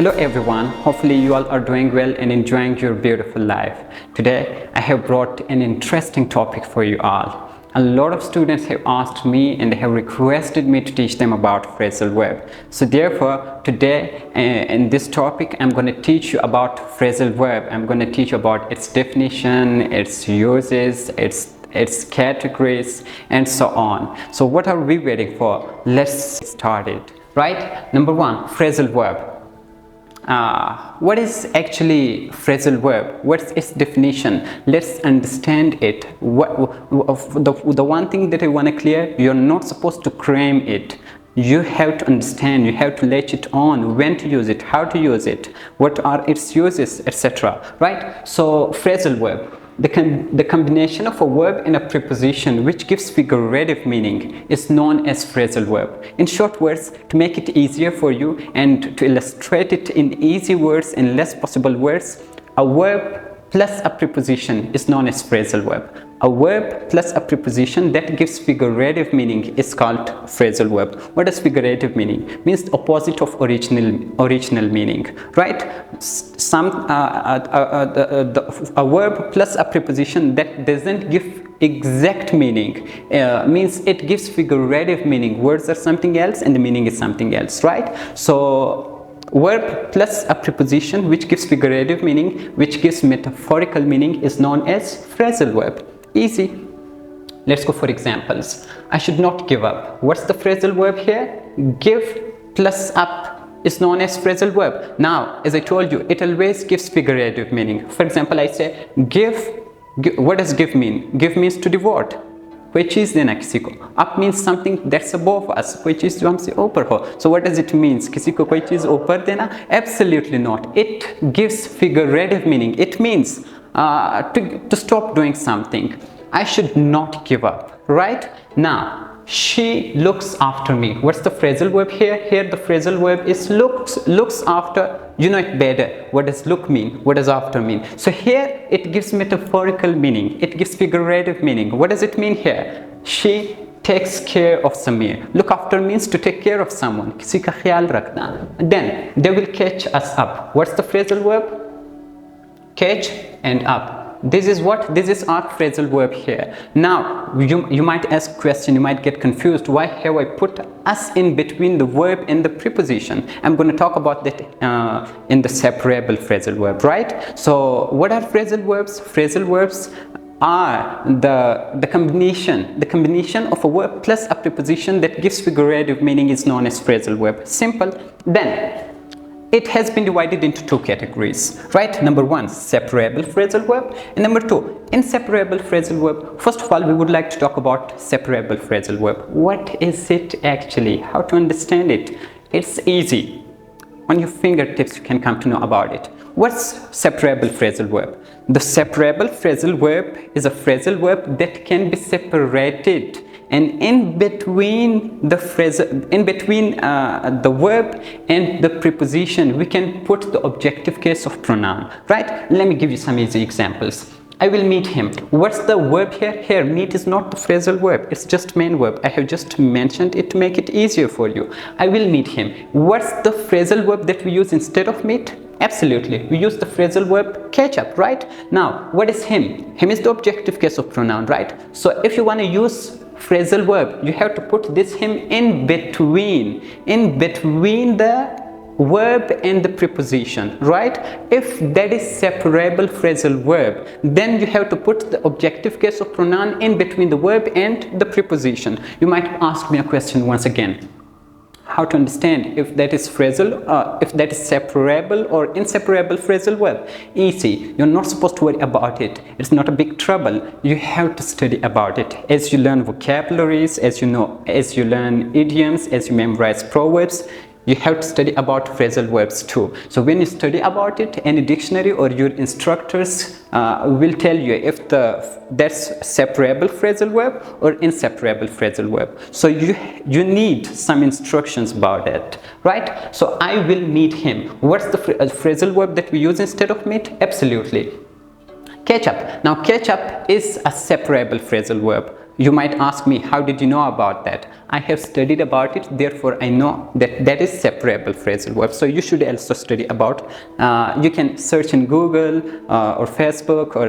Hello everyone, hopefully you all are doing well and enjoying your beautiful life. Today I have brought an interesting topic for you all. A lot of students have asked me and they have requested me to teach them about phrasal verb. So therefore today in this topic I'm going to teach you about phrasal verb. I'm going to teach you about its definition, its uses, its categories and so on. So what are we waiting for? Let's start it. Right? Number one, phrasal verb. What is actually phrasal verb? What's its definition? Let's understand it. The one thing that I want to clear, you're not supposed to claim it. You have to understand, you have to latch it on, when to use it, how to use it, what are its uses, etc. Right? So phrasal verb. The combination of a verb and a preposition which gives figurative meaning is known as phrasal verb. In short words, to make it easier for you and to illustrate it in easy words and less possible words, a verb plus a preposition is known as phrasal verb. A verb plus a preposition that gives figurative meaning is called phrasal verb. What does figurative meaning? Means the opposite of original meaning, right? A verb plus a preposition that doesn't give exact meaning means it gives figurative meaning. Words are something else and the meaning is something else, right? So verb plus a preposition which gives figurative meaning, which gives metaphorical meaning, is known as phrasal verb. Easy. Let's go for examples. I should not give up. What's the phrasal verb here? Give plus up is known as phrasal verb. Now, as I told you, it always gives figurative meaning. For example, I say give. What does give mean? Give means to devote. कोई चीज़ देना किसी को. Up means something that's above us. कोई चीज़ जो हमसे ऊपर हो. So what does it mean? किसी को कोई चीज़ ऊपर देना? Absolutely not. It gives figurative meaning. It means to stop doing something. I should not give up. Right? Now, she looks after me. What's the phrasal verb here? Here the phrasal verb is looks after. You know it better. What does look mean? What does after mean? So here it gives metaphorical meaning. It gives figurative meaning. What does it mean here? She takes care of Samir. Look after means to take care of someone. किसी का ख्याल रखना. Then they will catch us up. What's the phrasal verb? Catch and up. This is what? This is our phrasal verb here. Now, you might ask question, you might get confused. Why have I put us in between the verb and the preposition? I'm going to talk about that in the separable phrasal verb, right? So, what are phrasal verbs? Phrasal verbs are the combination of a verb plus a preposition that gives figurative meaning is known as phrasal verb. Simple. Then, it has been divided into two categories, right? Number one, separable phrasal verb, and number two, inseparable phrasal verb. First of all, we would like to talk about separable phrasal verb. What is it actually? How to understand it? It's easy. On your fingertips, you can come to know about it. What's separable phrasal verb? The separable phrasal verb is a phrasal verb that can be separated. And in between the verb and the preposition, we can put the objective case of pronoun, right? Let me give you some easy examples. I will meet him. What's the verb here? Here, meet is not the phrasal verb. It's just main verb. I have just mentioned it to make it easier for you. I will meet him. What's the phrasal verb that we use instead of meet? Absolutely. We use the phrasal verb catch up, right? Now, what is him? Him is the objective case of pronoun, right? So if you want to use phrasal verb, you have to put this him in between the verb and the preposition, right? If that is separable phrasal verb, then you have to put the objective case of pronoun in between the verb and the preposition. You might ask me a question once again. How to understand if that is phrasal, if that is separable or inseparable phrasal verb? Easy. You're not supposed to worry about it. It's not a big trouble. You have to study about it. As you learn vocabularies, as you learn idioms, as you memorize proverbs, you have to study about phrasal verbs too. So when you study about it, any dictionary or your instructors will tell you if that's separable phrasal verb or inseparable phrasal verb. So you need some instructions about it, right? So I will meet him. What's the phrasal verb that we use instead of meet? Absolutely. Catch up. Now catch up is a separable phrasal verb. You might ask me, how did you know about that? I have studied about it, therefore I know that that is separable phrasal verb. So you should also study about, you can search in Google or Facebook or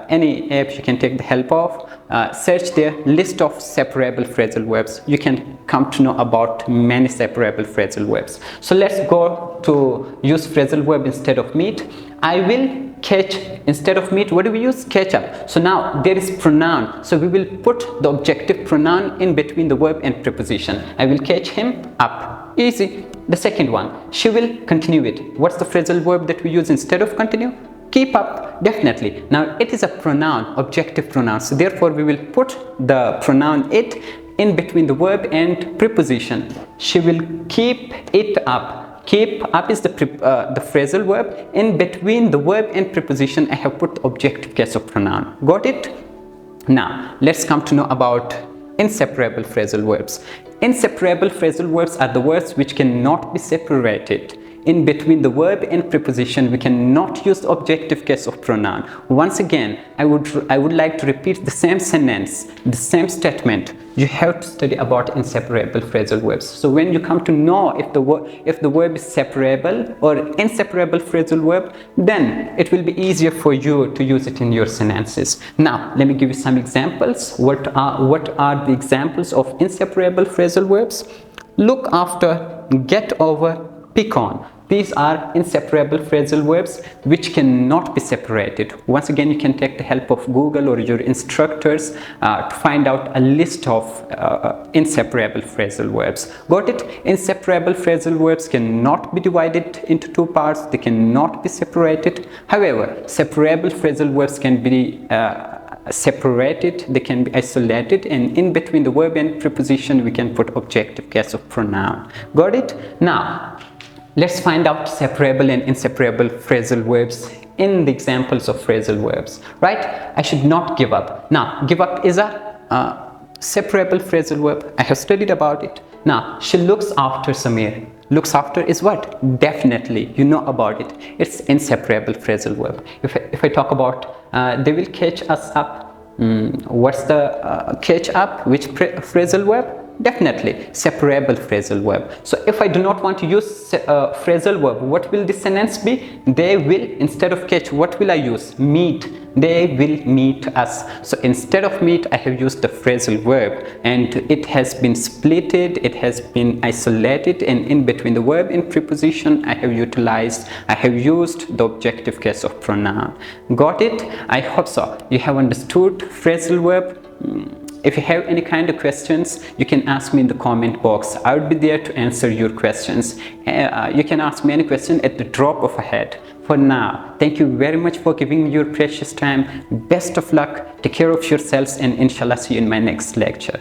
any app you can take the help of, search their list of separable phrasal verbs. You can come to know about many separable phrasal verbs. So let's go to use phrasal verb instead of meet. I will catch, instead of meet, what do we use? Catch up. So now there is pronoun, so we will put the objective pronoun in between the verb and preposition. I will catch him up. Easy. The second one, she will continue it. What's the phrasal verb that we use instead of continue? Keep up. Definitely. Now it is a pronoun, objective pronoun, so therefore we will put the pronoun it in between the verb and preposition. She will keep it up. Keep up is the phrasal verb. In between the verb and preposition, I have put objective case of pronoun. Got it? Now, let's come to know about inseparable phrasal verbs. Inseparable phrasal verbs are the words which cannot be separated. In between the verb and preposition, we cannot use the objective case of pronoun. Once again, I would like to repeat the same sentence, the same statement. You have to study about inseparable phrasal verbs. So when you come to know if the verb is separable or inseparable phrasal verb, then it will be easier for you to use it in your sentences. Now, let me give you some examples. What are the examples of inseparable phrasal verbs? Look after, get over, pick on. These are inseparable phrasal verbs which cannot be separated. Once again, you can take the help of Google or your instructors to find out a list of inseparable phrasal verbs. Got it? Inseparable phrasal verbs cannot be divided into two parts. They cannot be separated. However, separable phrasal verbs can be separated, they can be isolated, and in between the verb and preposition we can put objective case of pronoun. Got it? Now let's find out separable and inseparable phrasal verbs in the examples of phrasal verbs, right? I should not give up. Now, give up is a separable phrasal verb. I have studied about it. Now, she looks after Samir. Looks after is what? Definitely, you know about it. It's inseparable phrasal verb. If I talk about they will catch us up, what's the catch up? Which phrasal verb? Definitely separable phrasal verb. So if I do not want to use phrasal verb, what will the sentence be? They will, instead of catch, what will I use? Meet. They will meet us. So instead of meet, I have used the phrasal verb, and it has been splitted, it has been isolated, and in between the verb and preposition I have used the objective case of pronoun. Got it? I hope so. You have understood phrasal verb. If you have any kind of questions, you can ask me in the comment box. I would be there to answer your questions. You can ask me any question at the drop of a hat. For now, thank you very much for giving me your precious time. Best of luck, take care of yourselves, and inshallah see you in my next lecture.